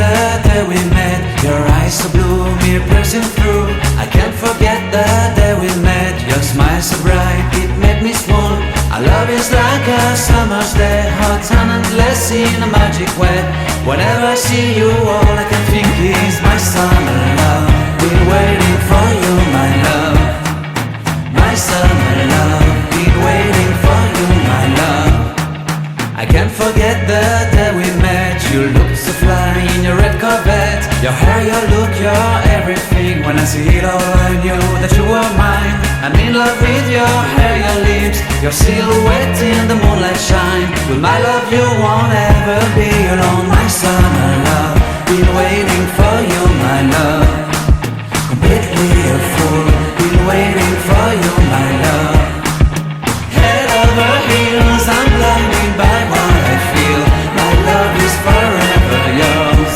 the day we met. Your eyes so blue, me piercing through. I can't forget the day we met. Your smile so bright, it made me swoon. Our love is like a summer's day, hot and endless in a magic way. Whenever I see you, all I can think is my summer love. Been waiting for you, my love. My summer love. Been waiting for you, my love. I can't forget the day we met. You looked so fly in your red Corvette. Your hair, your look, your everything. When I see it all, I knew that you were mine. I'm in love with your hair, your lips, your silhouette in the moonlight shine. With my love you won't ever be alone. My summer love, been waiting for you, my love. Completely a fool, been waiting for you, my love. Head over heels, I'm blinded by what I feel. My love is forever yours.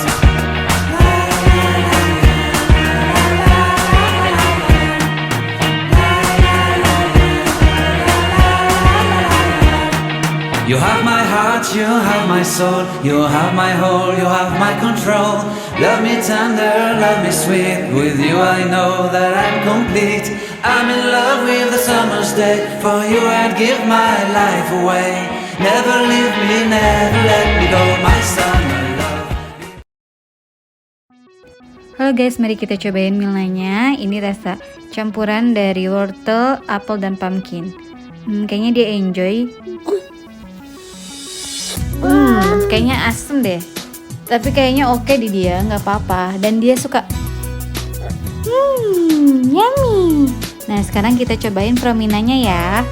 You have my heart, you have my soul. You have my whole, you have my control. Love me tender, love me sweet. With you I know that I'm complete. I'm in love with the summer's day. For you I'd give my life away. Never leave me, never let me go. My summer love. Halo guys, mari kita cobain Milnanya. Ini rasa campuran dari wortel, apel, dan pumpkin. Kayaknya dia enjoy. Kayaknya asem deh. Tapi kayaknya oke di dia, nggak apa-apa. Dan dia suka. Yummy. Nah sekarang kita cobain Prominanya ya.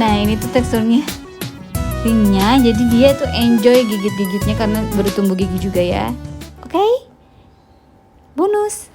Nah ini tuh teksturnya renyah, jadi dia tuh enjoy gigit-gigitnya karena baru tumbuh gigi juga ya. Oke? Bonus.